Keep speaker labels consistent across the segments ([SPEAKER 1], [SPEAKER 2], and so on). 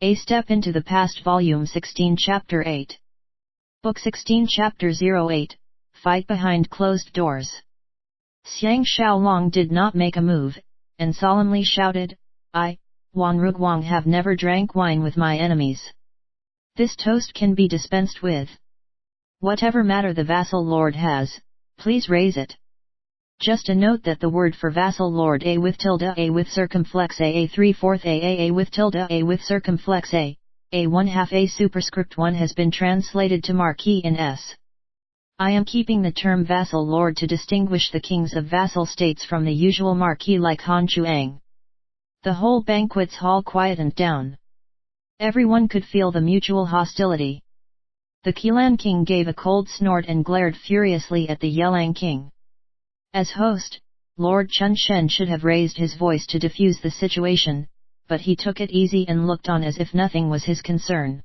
[SPEAKER 1] A Step into the Past Volume 16 Chapter 8 Book 16 Chapter 08, Fight Behind Closed Doors. Xiang Xiaolong did not make a move, and solemnly shouted, I, Wan Ruguang, have never drank wine with my enemies. This toast can be dispensed with. Whatever matter the vassal lord has, please raise it. Just a note that the word for vassal lord a with tilde a with circumflex a 3/4 a with tilde a with circumflex a 1/2 a superscript 1 has been translated to marquis in s. I am keeping the term vassal lord to distinguish the kings of vassal states from the usual marquis like Han Chuang. The whole banquets hall quietened down. Everyone could feel the mutual hostility. The Qilan king gave a cold snort and glared furiously at the Yelang king. As host, Lord Chun Shen should have raised his voice to diffuse the situation, but he took it easy and looked on as if nothing was his concern.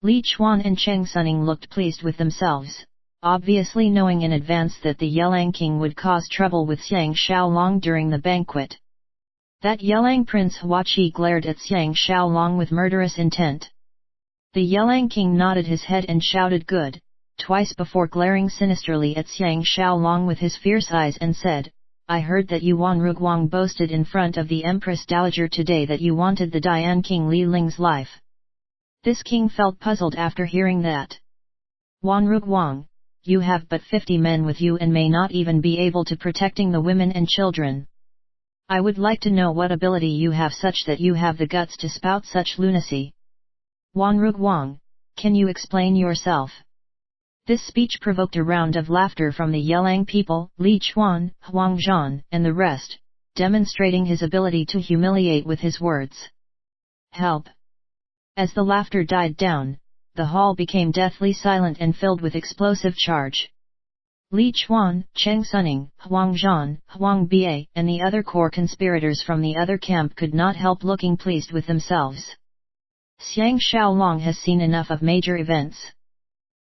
[SPEAKER 1] Li Chuan and Cheng Suning looked pleased with themselves, obviously knowing in advance that the Yelang king would cause trouble with Xiang Xiaolong during the banquet. That Yelang prince Huaqi glared at Xiang Xiaolong with murderous intent. The Yelang king nodded his head and shouted good, twice before glaring sinisterly at Xiang Xiaolong with his fierce eyes and said, I heard that you Wan Ruguang boasted in front of the Empress Dowager today that you wanted the Dian King Li Ling's life. This king felt puzzled after hearing that. Wan Ruguang, you have but 50 men with you and may not even be able to protecting the women and children. I would like to know what ability you have such that you have the guts to spout such lunacy. Wan Ruguang, can you explain yourself? This speech provoked a round of laughter from the Yelang people, Li Chuan, Huang Zhan, and the rest, demonstrating his ability to humiliate with his words. Help! As the laughter died down, the hall became deathly silent and filled with explosive charge. Li Chuan, Cheng Suning, Huang Zhan, Huang Bie, and the other core conspirators from the other camp could not help looking pleased with themselves. Xiang Xiaolong has seen enough of major events.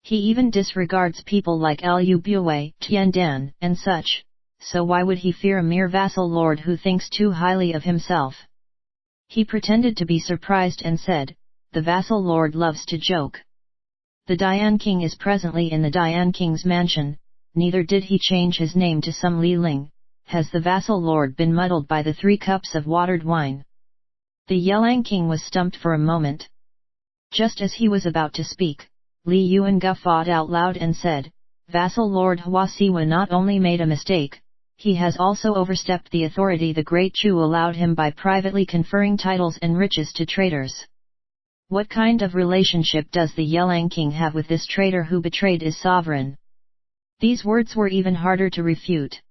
[SPEAKER 1] He even disregards people like Liu Bue, Tian Dan, and such, so why would he fear a mere vassal lord who thinks too highly of himself? He pretended to be surprised and said, the vassal lord loves to joke. The Dian King is presently in the Dian King's mansion, neither did he change his name to some Li Ling. Has the vassal lord been muddled by the 3 cups of watered wine? The Yelang king was stumped for a moment. Just as he was about to speak, Li Yuan guffawed out loud and said, Vassal Lord Hua Siwa not only made a mistake, he has also overstepped the authority the Great Chu allowed him by privately conferring titles and riches to traitors. What kind of relationship does the Yelang king have with this traitor who betrayed his sovereign? These words were even harder to refute.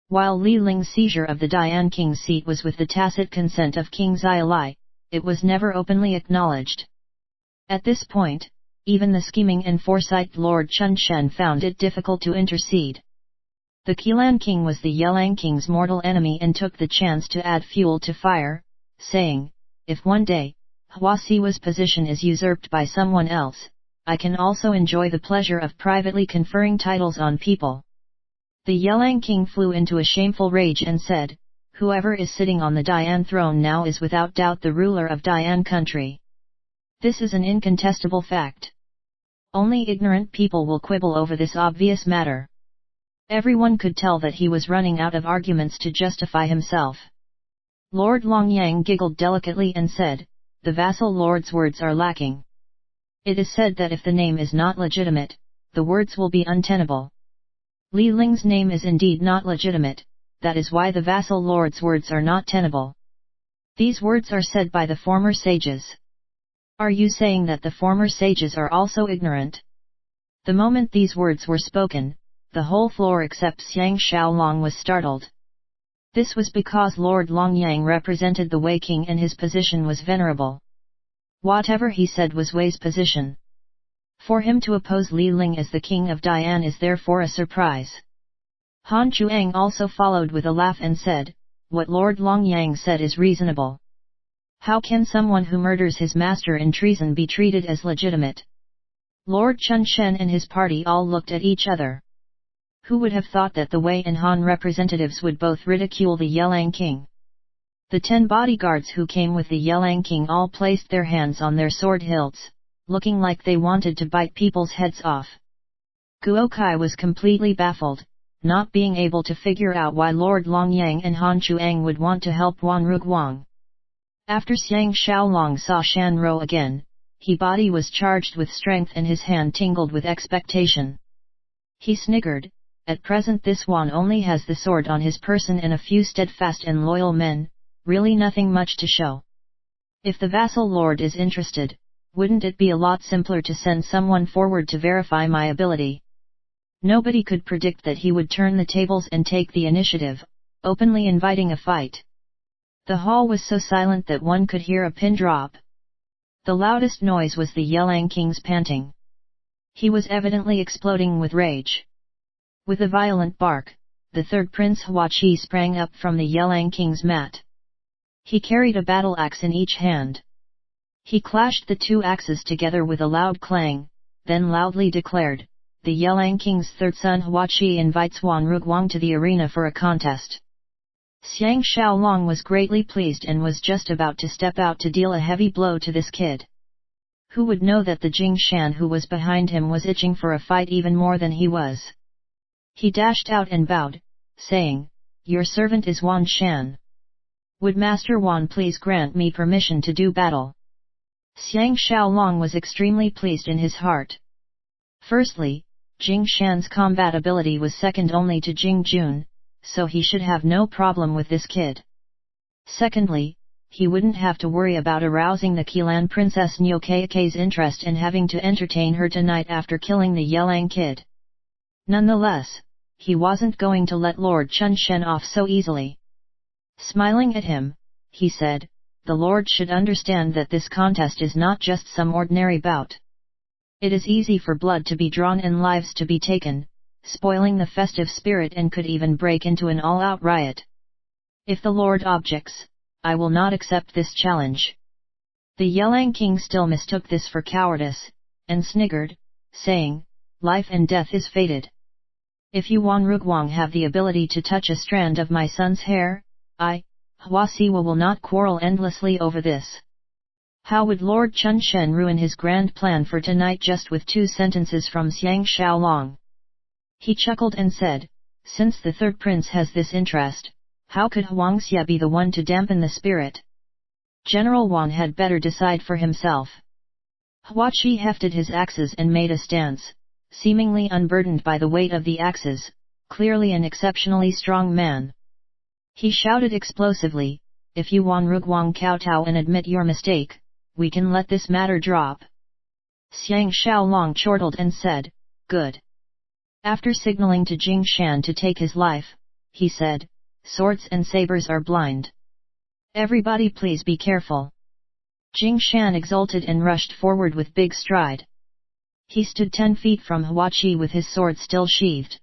[SPEAKER 1] While Li Ling's seizure of the Dian king's seat was with the tacit consent of King Xiaolai, it was never openly acknowledged. At this point, even the scheming and foresight Lord Chun Shen found it difficult to intercede. The Qilan king was the Yelang king's mortal enemy and took the chance to add fuel to fire, saying, if one day, Hua Siwa's position is usurped by someone else, I can also enjoy the pleasure of privately conferring titles on people. The Yelang king flew into a shameful rage and said, whoever is sitting on the Dian throne now is without doubt the ruler of Dian country. This is an incontestable fact. Only ignorant people will quibble over this obvious matter. Everyone could tell that he was running out of arguments to justify himself. Lord Longyang giggled delicately and said, the vassal lord's words are lacking. It is said that if the name is not legitimate, the words will be untenable. Li Ling's name is indeed not legitimate, that is why the vassal lord's words are not tenable. These words are said by the former sages. Are you saying that the former sages are also ignorant? The moment these words were spoken, the whole floor except Xiang Xiaolong was startled. This was because Lord Longyang represented the Wei king and his position was venerable. Whatever he said was Wei's position. For him to oppose Li Ling as the king of Dian is therefore a surprise. Han Chuang also followed with a laugh and said, what Lord Longyang said is reasonable. How can someone who murders his master in treason be treated as legitimate? Lord Chun Shen and his party all looked at each other. Who would have thought that the Wei and Han representatives would both ridicule the Yelang king? The 10 bodyguards who came with the Yelang king all placed their hands on their sword hilts, looking like they wanted to bite people's heads off. Guo Kai was completely baffled, not being able to figure out why Lord Longyang and Han Chuang would want to help Wan Ruguang. After Xiang Xiaolong saw Shan Ro again, his body was charged with strength and his hand tingled with expectation. He sniggered, at present this Wan only has the sword on his person and a few steadfast and loyal men, really nothing much to show. If the vassal lord is interested, wouldn't it be a lot simpler to send someone forward to verify my ability? Nobody could predict that he would turn the tables and take the initiative, openly inviting a fight. The hall was so silent that one could hear a pin drop. The loudest noise was the Yelang king's panting. He was evidently exploding with rage. With a violent bark, the third prince Huaqi sprang up from the Yelang king's mat. He carried a battle axe in each hand. He clashed the 2 axes together with a loud clang, then loudly declared, "The Yelang king's third son Huaqi invites Wan Ruguang to the arena for a contest." Xiang Xiaolong was greatly pleased and was just about to step out to deal a heavy blow to this kid. Who would know that the Jing Shan who was behind him was itching for a fight even more than he was. He dashed out and bowed, saying, "Your servant is Wan Shan. Would Master Wan please grant me permission to do battle?" Xiang Xiaolong was extremely pleased in his heart. Firstly, Jing Shan's combat ability was second only to Jing Jun, so he should have no problem with this kid. Secondly, he wouldn't have to worry about arousing the Qilan princess Niu Keike's interest and having to entertain her tonight after killing the Yelang kid. Nonetheless, he wasn't going to let Lord Chun Shen off so easily. Smiling at him, he said, "The Lord should understand that this contest is not just some ordinary bout. It is easy for blood to be drawn and lives to be taken, spoiling the festive spirit and could even break into an all-out riot. If the Lord objects, I will not accept this challenge." The Yelang king still mistook this for cowardice, and sniggered, saying, "Life and death is fated. If you Wan Ruguang have the ability to touch a strand of my son's hair, I, Hua Siwa will not quarrel endlessly over this." How would Lord Chun Shen ruin his grand plan for tonight just with 2 sentences from Xiang Xiaolong? He chuckled and said, "Since the third prince has this interest, how could Huang Xia be the one to dampen the spirit? General Wan had better decide for himself." Huaqi hefted his axes and made a stance, seemingly unburdened by the weight of the axes, clearly an exceptionally strong man. He shouted explosively, "If you Wan Ruguang kowtow and admit your mistake, we can let this matter drop." Xiang Xiaolong chortled and said, "Good." After signaling to Jing Shan to take his life, he said, "Swords and sabers are blind. Everybody please be careful." Jing Shan exulted and rushed forward with big stride. He stood 10 feet from Huaqi with his sword still sheathed.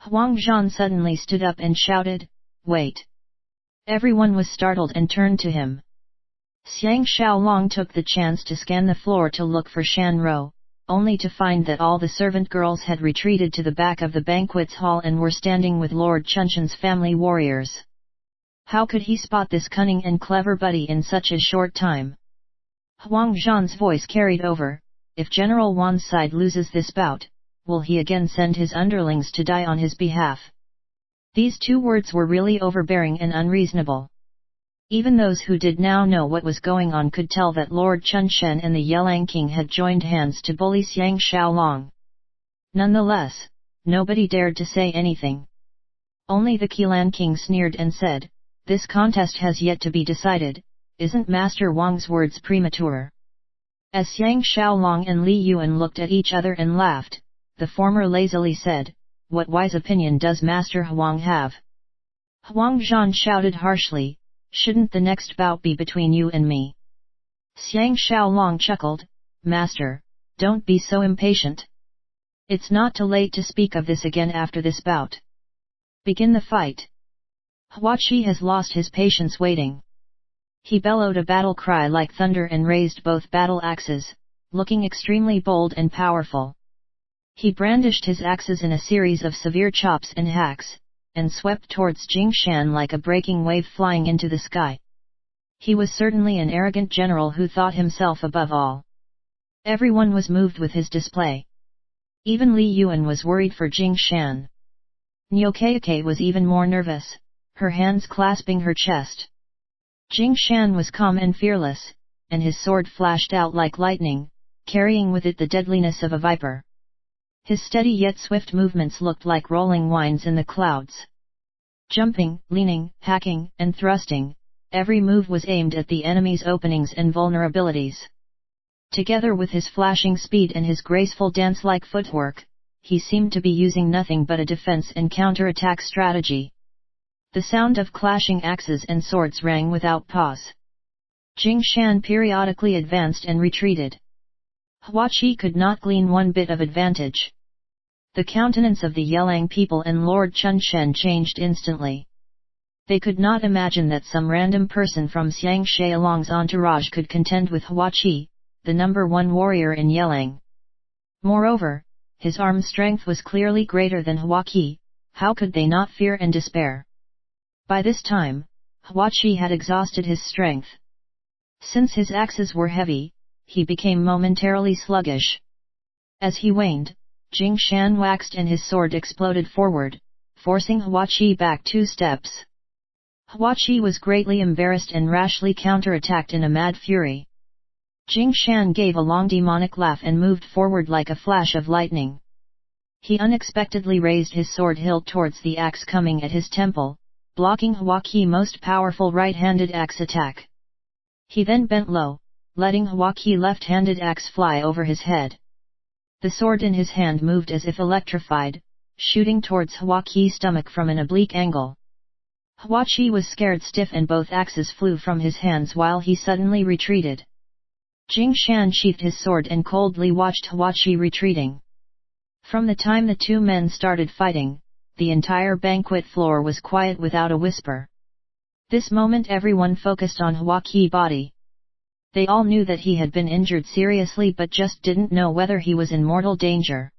[SPEAKER 1] Huang Zhan suddenly stood up and shouted, "Wait!" Everyone was startled and turned to him. Xiang Xiaolong took the chance to scan the floor to look for Shan Ro, only to find that all the servant girls had retreated to the back of the banquets hall and were standing with Lord Chunshan's family warriors. How could he spot this cunning and clever buddy in such a short time? Huang Zhan's voice carried over, "If General Wan's side loses this bout, will he again send his underlings to die on his behalf?" These 2 words were really overbearing and unreasonable. Even those who did now know what was going on could tell that Lord Chun Shen and the Yelang king had joined hands to bully Xiang Xiaolong. Nonetheless, nobody dared to say anything. Only the Qilan king sneered and said, "This contest has yet to be decided, isn't Master Wang's words premature?" As Xiang Xiaolong and Li Yuan looked at each other and laughed, the former lazily said, "What wise opinion does Master Huang have?" Huang Zhan shouted harshly, "Shouldn't the next bout be between you and me?" Xiang Xiaolong chuckled, "Master, don't be so impatient. It's not too late to speak of this again after this bout. Begin the fight." Huaqi has lost his patience waiting. He bellowed a battle cry like thunder and raised both battle axes, looking extremely bold and powerful. He brandished his axes in a series of severe chops and hacks, and swept towards Jing Shan like a breaking wave flying into the sky. He was certainly an arrogant general who thought himself above all. Everyone was moved with his display. Even Li Yuan was worried for Jing Shan. Niu Keike was even more nervous, her hands clasping her chest. Jing Shan was calm and fearless, and his sword flashed out like lightning, carrying with it the deadliness of a viper. His steady yet swift movements looked like rolling winds in the clouds. Jumping, leaning, hacking, and thrusting, every move was aimed at the enemy's openings and vulnerabilities. Together with his flashing speed and his graceful dance-like footwork, he seemed to be using nothing but a defense and counter-attack strategy. The sound of clashing axes and swords rang without pause. Jing Shan periodically advanced and retreated. Hua Qi could not glean one bit of advantage. The countenance of the Yelang people and Lord Chun Shen changed instantly. They could not imagine that some random person from Xiang Shaolong's entourage could contend with Hua Qi, the number one warrior in Yelang. Moreover, his arm strength was clearly greater than Hua Qi. How could they not fear and despair? By this time, Hua Qi had exhausted his strength. Since his axes were heavy, he became momentarily sluggish. As he waned, Jing Shan waxed and his sword exploded forward, forcing Hua Qi back 2 steps. Hua Qi was greatly embarrassed and rashly counterattacked in a mad fury. Jing Shan gave a long demonic laugh and moved forward like a flash of lightning. He unexpectedly raised his sword hilt towards the axe coming at his temple, blocking Hua Qi's most powerful right-handed axe attack. He then bent low, letting Hua Qi's left-handed axe fly over his head. The sword in his hand moved as if electrified, shooting towards Hua Qi's stomach from an oblique angle. Hua Qi was scared stiff and both axes flew from his hands while he suddenly retreated. Jing Shan sheathed his sword and coldly watched Hua Qi retreating. From the time the two men started fighting, the entire banquet floor was quiet without a whisper. This moment everyone focused on Hua Qi's body. They all knew that he had been injured seriously but just didn't know whether he was in mortal danger.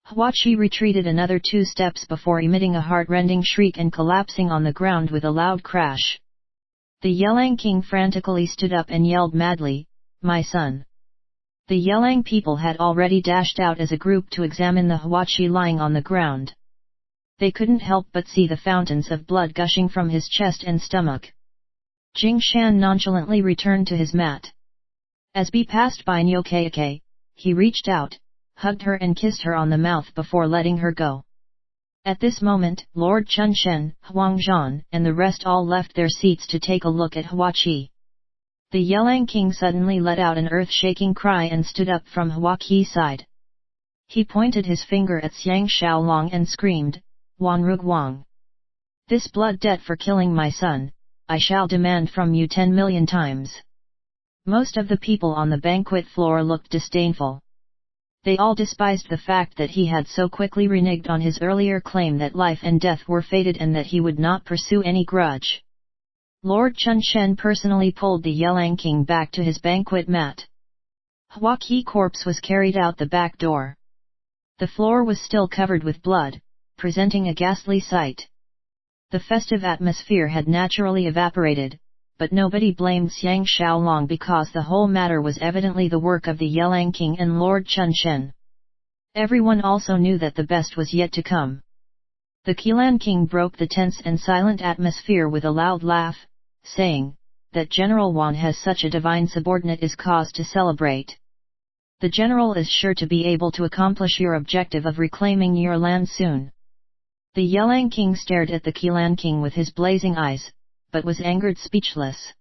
[SPEAKER 1] Hua Qi retreated another 2 steps before emitting a heart-rending shriek and collapsing on the ground with a loud crash. The Yelang king frantically stood up and yelled madly, "My son!" The Yelang people had already dashed out as a group to examine the Hua Qi lying on the ground. They couldn't help but see the fountains of blood gushing from his chest and stomach. Jing Shan nonchalantly returned to his mat. As Bi passed by Niu Keike, he reached out, hugged her and kissed her on the mouth before letting her go. At this moment, Lord Chun Shen, Huang Zhan, and the rest all left their seats to take a look at Hua Qi. The Yelang king suddenly let out an earth-shaking cry and stood up from Hua Qi's side. He pointed his finger at Xiang Shaolong and screamed, "Wanru Guang! This blood debt for killing my son, I shall demand from you 10 million times." Most of the people on the banquet floor looked disdainful. They all despised the fact that he had so quickly reneged on his earlier claim that life and death were fated and that he would not pursue any grudge. Lord Chun Shen personally pulled the Yelang king back to his banquet mat. Hua Qi's corpse was carried out the back door. The floor was still covered with blood, presenting a ghastly sight. The festive atmosphere had naturally evaporated, but nobody blamed Xiang Shaolong because the whole matter was evidently the work of the Yelang king and Lord Chun Shen. Everyone also knew that the best was yet to come. The Qilan king broke the tense and silent atmosphere with a loud laugh, saying, "That General Wan has such a divine subordinate is cause to celebrate. The general is sure to be able to accomplish your objective of reclaiming your land soon." The Yelang king stared at the Qilan king with his blazing eyes, but was angered speechless.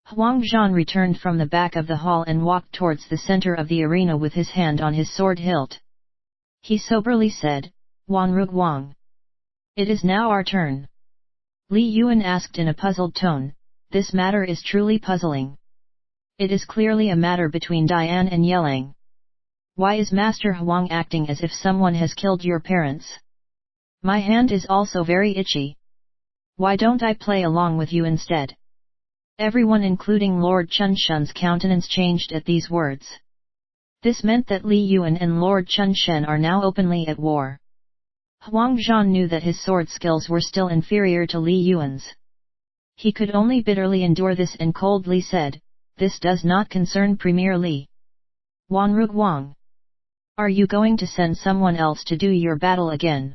[SPEAKER 1] Huang Zhan returned from the back of the hall and walked towards the center of the arena with his hand on his sword hilt. He soberly said, "Wanru Guang. It is now our turn." Li Yuan asked in a puzzled tone, "This matter is truly puzzling. It is clearly a matter between Dian and Yelang. Why is Master Huang acting as if someone has killed your parents? My hand is also very itchy. Why don't I play along with you instead?" Everyone including Lord Chun Shen's countenance changed at these words. This meant that Li Yuan and Lord Chun Shen are now openly at war. Huang Zhan knew that his sword skills were still inferior to Li Yuan's. He could only bitterly endure this and coldly said, "This does not concern Premier Li. Wanru Guang. Are you going to send someone else to do your battle again?"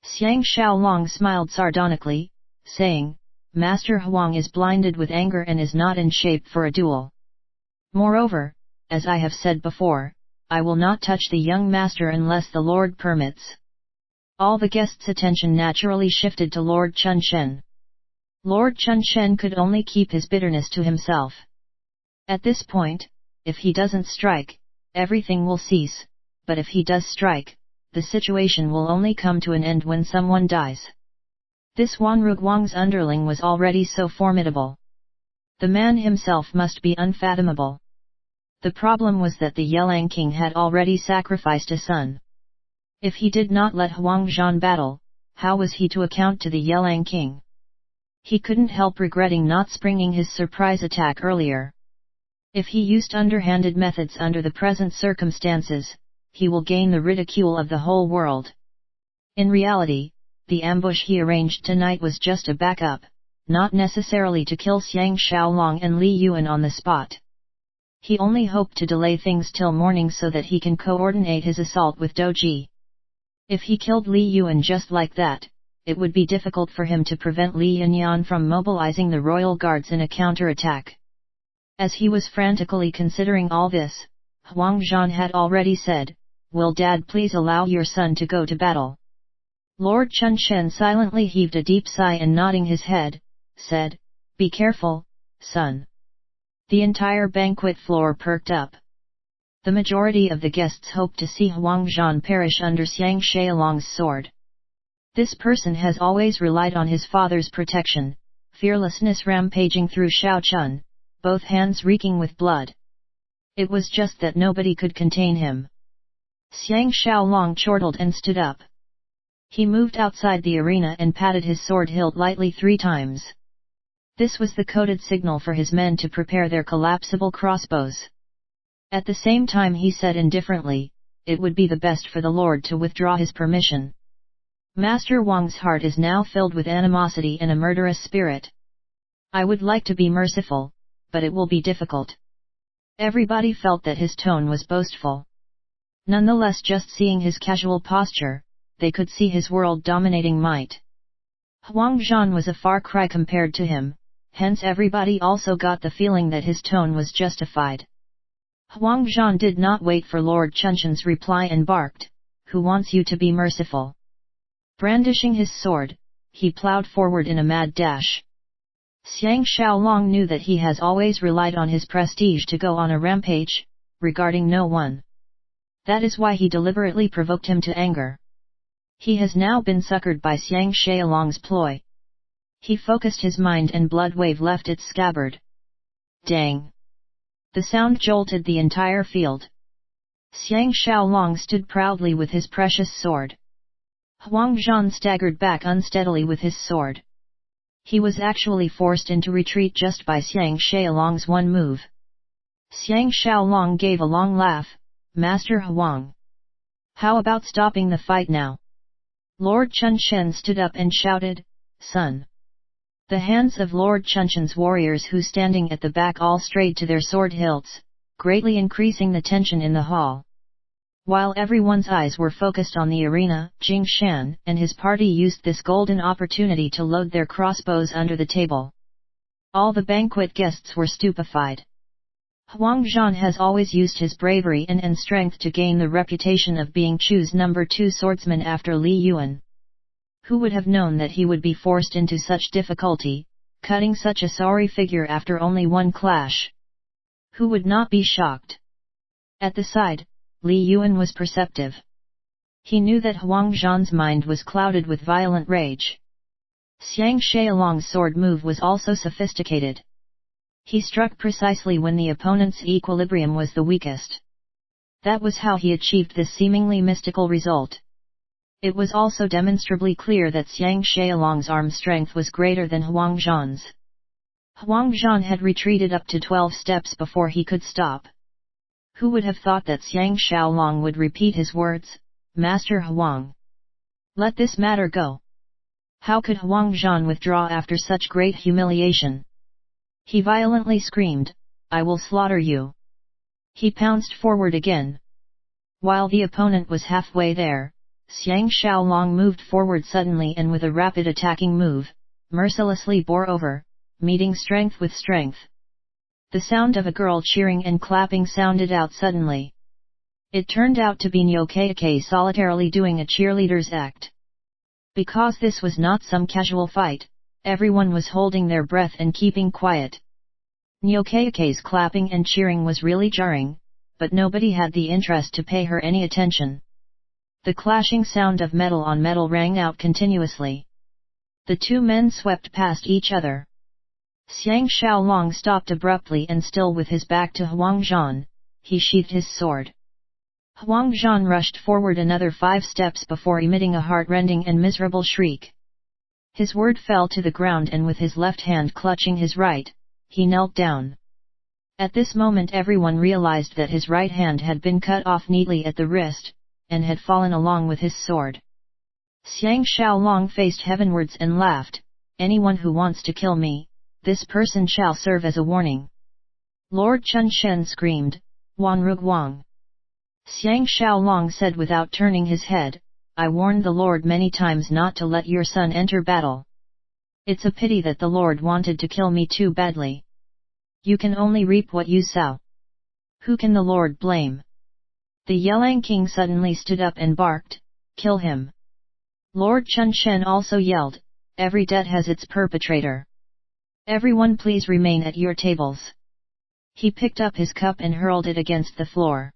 [SPEAKER 1] Xiang Xiaolong smiled sardonically, saying, "Master Huang is blinded with anger and is not in shape for a duel. Moreover, as I have said before, I will not touch the young master unless the Lord permits." All the guests' attention naturally shifted to Lord Chun Shen. Lord Chun Shen could only keep his bitterness to himself. At this point, if he doesn't strike, everything will cease, but if he does strike, the situation will only come to an end when someone dies. This Wanru Guang's underling was already so formidable. The man himself must be unfathomable. The problem was that the Yelang king had already sacrificed a son. If he did not let Huang Zhan battle, how was he to account to the Yelang king? He couldn't help regretting not springing his surprise attack earlier. If he used underhanded methods under the present circumstances, he will gain the ridicule of the whole world. In reality, the ambush he arranged tonight was just a backup, not necessarily to kill Xiang Xiaolong and Li Yuan on the spot. He only hoped to delay things till morning so that he can coordinate his assault with Doji. If he killed Li Yuan just like that, it would be difficult for him to prevent Li Yanyan from mobilizing the royal guards in a counterattack. As he was frantically considering all this, Huang Zhan had already said, "Will Dad please allow your son to go to battle?" Lord Chun Shen silently heaved a deep sigh and nodding his head, said, "Be careful, son." The entire banquet floor perked up. The majority of the guests hoped to see Huang Zhan perish under Xiang Xiaolong's sword. This person has always relied on his father's protection, fearlessness rampaging through Shaochun, both hands reeking with blood. It was just that nobody could contain him. Xiang Xiaolong chortled and stood up. He moved outside the arena and patted his sword hilt lightly 3 times. This was the coded signal for his men to prepare their collapsible crossbows. At the same time he said indifferently, "It would be the best for the Lord to withdraw his permission. Master Wang's heart is now filled with animosity and a murderous spirit. I would like to be merciful, but it will be difficult." Everybody felt that his tone was boastful. Nonetheless, just seeing his casual posture, they could see his world-dominating might. Huang Zhan was a far cry compared to him, hence everybody also got the feeling that his tone was justified. Huang Zhan did not wait for Lord Chunshen's reply and barked, "Who wants you to be merciful?" Brandishing his sword, he plowed forward in a mad dash. Xiang Xiaolong knew that he has always relied on his prestige to go on a rampage, regarding no one. That is why he deliberately provoked him to anger. He has now been suckered by Xiang Xiaolong's ploy. He focused his mind and blood wave left its scabbard. Dang! The sound jolted the entire field. Xiang Xiaolong stood proudly with his precious sword. Huang Zhan staggered back unsteadily with his sword. He was actually forced into retreat just by Xiang Xiaolong's one move. Xiang Xiaolong gave a long laugh, "Master Huang, how about stopping the fight now?" Lord Chun Shen stood up and shouted, "Son!" The hands of Lord Chun Shen's warriors who standing at the back all strayed to their sword hilts, greatly increasing the tension in the hall. While everyone's eyes were focused on the arena, Jing Shan and his party used this golden opportunity to load their crossbows under the table. All the banquet guests were stupefied. Huang Zhan has always used his bravery and strength to gain the reputation of being Chu's number 2 swordsman after Li Yuan. Who would have known that he would be forced into such difficulty, cutting such a sorry figure after only one clash? Who would not be shocked? At the side, Li Yuan was perceptive. He knew that Huang Zhan's mind was clouded with violent rage. Xiang Xiaolong's sword move was also sophisticated. He struck precisely when the opponent's equilibrium was the weakest. That was how he achieved this seemingly mystical result. It was also demonstrably clear that Xiang Xiaolong's arm strength was greater than Huang Zhan's. Huang Zhan had retreated up to 12 steps before he could stop. Who would have thought that Xiang Xiaolong would repeat his words, "Master Huang"? Let this matter go. How could Huang Zhan withdraw after such great humiliation? He violently screamed, I will slaughter you. He pounced forward again. While the opponent was halfway there, Xiang Xiaolong moved forward suddenly and with a rapid attacking move, mercilessly bore over, meeting strength with strength. The sound of a girl cheering and clapping sounded out suddenly. It turned out to be Niu Keike solitarily doing a cheerleader's act. Because this was not some casual fight, everyone was holding their breath and keeping quiet. Niu Keike's clapping and cheering was really jarring, but nobody had the interest to pay her any attention. The clashing sound of metal on metal rang out continuously. The two men swept past each other. Xiang Xiaolong stopped abruptly and still with his back to Huang Zhan, he sheathed his sword. Huang Zhan rushed forward another 5 steps before emitting a heart-rending and miserable shriek. His word fell to the ground and with his left hand clutching his right, he knelt down. At this moment everyone realized that his right hand had been cut off neatly at the wrist, and had fallen along with his sword. Xiang Xiaolong faced heavenwards and laughed, anyone who wants to kill me, this person shall serve as a warning. Lord Chun Shen screamed, Wan Rug Wang. Xiang Xiaolong said without turning his head, I warned the Lord many times not to let your son enter battle. It's a pity that the Lord wanted to kill me too badly. You can only reap what you sow. Who can the Lord blame? The Yelang King suddenly stood up and barked, kill him. Lord Chun Shen also yelled, every debt has its perpetrator. Everyone please remain at your tables. He picked up his cup and hurled it against the floor.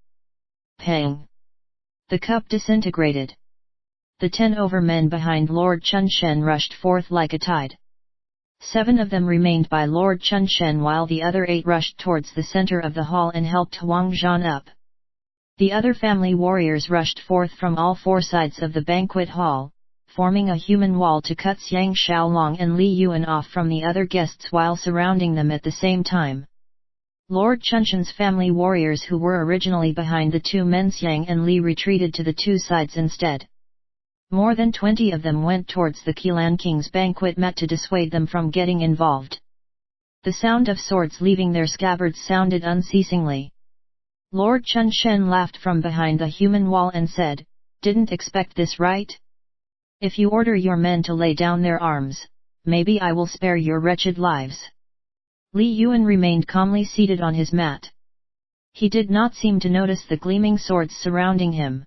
[SPEAKER 1] Pang! The cup disintegrated. The 10 overmen behind Lord Chun Shen rushed forth like a tide. 7 of them remained by Lord Chun Shen while the other 8 rushed towards the center of the hall and helped Huang Zhan up. The other family warriors rushed forth from all 4 sides of the banquet hall, forming a human wall to cut Xiang Xiaolong and Li Yuan off from the other guests while surrounding them at the same time. Lord Chunshen's family warriors who were originally behind the 2 men Xiang and Li retreated to the 2 sides instead. More than 20 of them went towards the Qilan King's banquet mat to dissuade them from getting involved. The sound of swords leaving their scabbards sounded unceasingly. Lord Chun Shen laughed from behind the human wall and said, didn't expect this, right? If you order your men to lay down their arms, maybe I will spare your wretched lives. Li Yuan remained calmly seated on his mat. He did not seem to notice the gleaming swords surrounding him.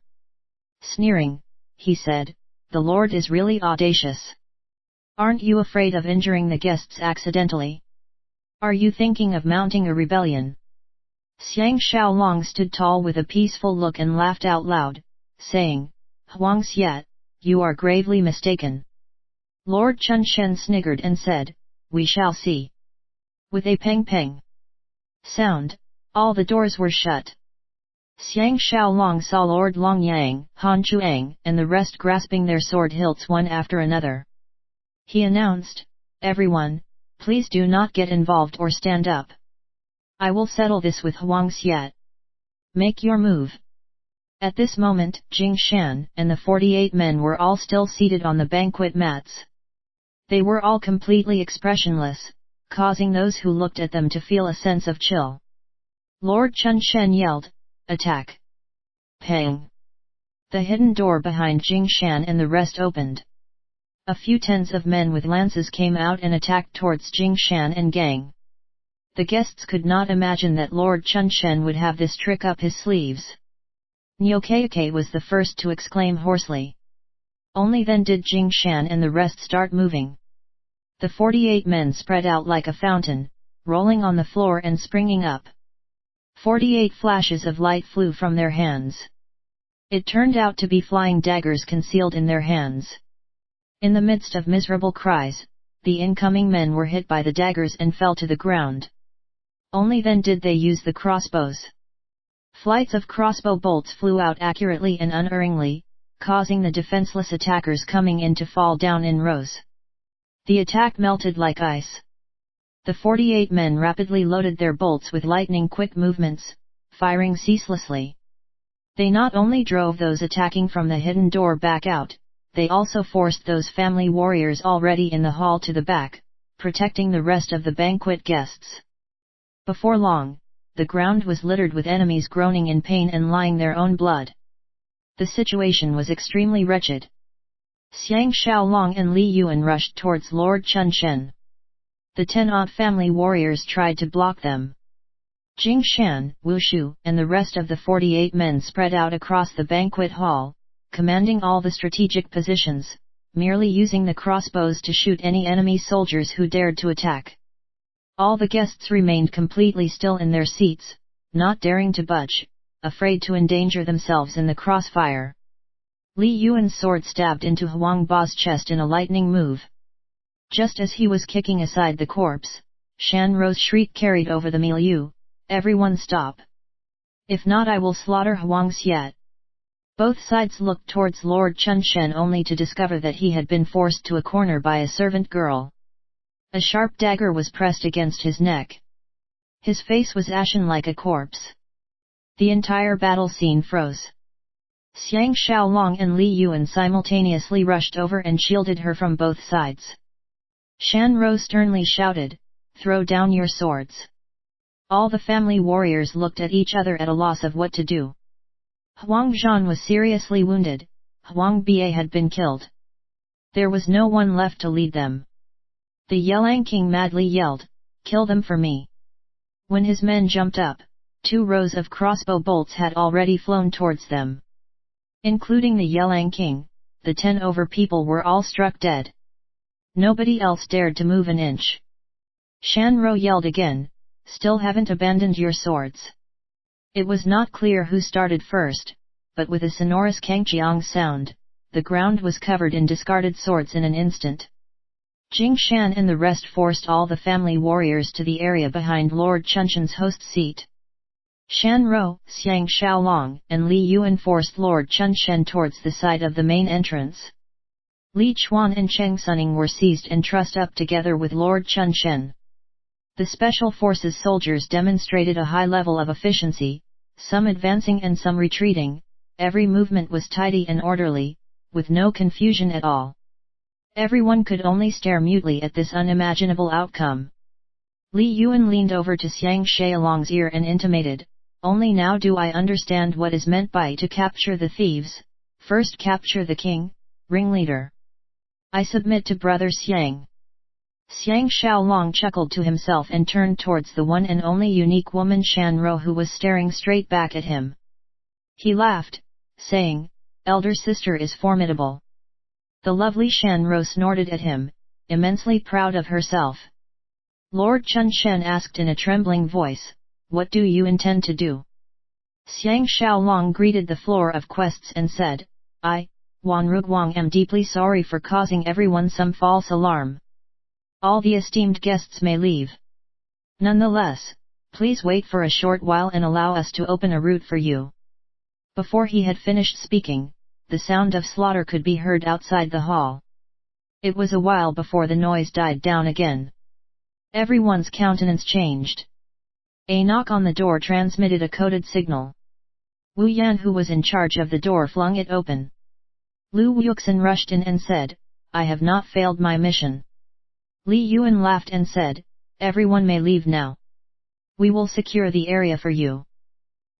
[SPEAKER 1] Sneering, he said, the Lord is really audacious. Aren't you afraid of injuring the guests accidentally? Are you thinking of mounting a rebellion? Xiang Xiaolong stood tall with a peaceful look and laughed out loud, saying, Huang Xiat, you are gravely mistaken. Lord Chun Shen sniggered and said, we shall see. With a peng-peng sound, all the doors were shut. Xiang Xiaolong saw Lord Longyang, Han Chuang, and the rest grasping their sword hilts one after another. He announced, everyone, please do not get involved or stand up. I will settle this with Huang Xiat. Make your move. At this moment, Jing Shan and the 48 men were all still seated on the banquet mats. They were all completely expressionless, causing those who looked at them to feel a sense of chill. Lord Chun Shen yelled, attack! Pang! The hidden door behind Jing Shan and the rest opened. A few tens of men with lances came out and attacked towards Jing Shan and gang. The guests could not imagine that Lord Chun Shen would have this trick up his sleeves. Niu Keike was the first to exclaim hoarsely. Only then did Jing Shan and the rest start moving. The 48 men spread out like a fountain, rolling on the floor and springing up. 48 flashes of light flew from their hands. It turned out to be flying daggers concealed in their hands. In the midst of miserable cries, the incoming men were hit by the daggers and fell to the ground. Only then did they use the crossbows. Flights of crossbow bolts flew out accurately and unerringly, causing the defenseless attackers coming in to fall down in rows. The attack melted like ice. The 48 men rapidly loaded their bolts with lightning-quick movements, firing ceaselessly. They not only drove those attacking from the hidden door back out, they also forced those family warriors already in the hall to the back, protecting the rest of the banquet guests. Before long, the ground was littered with enemies groaning in pain and lying their own blood. The situation was extremely wretched. Xiang Xiaolong and Li Yuan rushed towards Lord Chun Shen. The 10-odd family warriors tried to block them. Jing Shan, Wu Shu, and the rest of the 48 men spread out across the banquet hall, commanding all the strategic positions, merely using the crossbows to shoot any enemy soldiers who dared to attack. All the guests remained completely still in their seats, not daring to budge, afraid to endanger themselves in the crossfire. Li Yuan's sword stabbed into Huang Ba's chest in a lightning move. Just as he was kicking aside the corpse, Shan Ro's shriek carried over the milieu, "Everyone stop! If not, I will slaughter Huang Xiat." Both sides looked towards Lord Chun Shen only to discover that he had been forced to a corner by a servant girl. A sharp dagger was pressed against his neck. His face was ashen like a corpse. The entire battle scene froze. Xiang Xiaolong and Li Yuan simultaneously rushed over and shielded her from both sides. Shan Ro sternly shouted, "Throw down your swords." All the family warriors looked at each other at a loss of what to do. Huang Zhan was seriously wounded, Huang Ba had been killed. There was no one left to lead them. The Yelang king madly yelled, "Kill them for me!" When his men jumped up, 2 rows of crossbow bolts had already flown towards them. Including the Yelang king, the 10 over people were all struck dead. Nobody else dared to move an inch. Shan Ro yelled again, "Still haven't abandoned your swords." It was not clear who started first, but with a sonorous kangqiang sound, the ground was covered in discarded swords in an instant. Jing Shan and the rest forced all the family warriors to the area behind Lord Chunshan's host seat. Shan Ro, Xiang Xiaolong, and Li Yuan forced Lord Chun Shen towards the side of the main entrance. Li Chuan and Cheng Suning were seized and trussed up together with Lord Chun Shen. The Special Forces soldiers demonstrated a high level of efficiency, some advancing and some retreating. Every movement was tidy and orderly, with no confusion at all. Everyone could only stare mutely at this unimaginable outcome. Li Yuan leaned over to Xiang Xiaolong's ear and intimated, "Only now do I understand what is meant by to capture the thieves. First capture the king, ringleader. I submit to brother Xiang." Xiang Xiaolong chuckled to himself and turned towards the one and only unique woman Shan Ro, who was staring straight back at him. He laughed, saying, "Elder sister is formidable." The lovely Shan Ro snorted at him, immensely proud of herself. Lord Chun Shen asked in a trembling voice, "What do you intend to do?" Xiang Xiaolong greeted the floor of quests and said, "I, Wan Ruguang, am deeply sorry for causing everyone some false alarm. All the esteemed guests may leave. Nonetheless, please wait for a short while and allow us to open a route for you." Before he had finished speaking, the sound of slaughter could be heard outside the hall. It was a while before the noise died down again. Everyone's countenance changed. A knock on the door transmitted a coded signal. Wu Yan, who was in charge of the door, flung it open. Lu Wuxin rushed in and said, "I have not failed my mission." Li Yuan laughed and said, "Everyone may leave now. We will secure the area for you."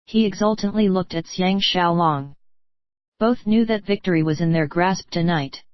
[SPEAKER 1] He exultantly looked at Xiang Xiaolong. Both knew that victory was in their grasp tonight.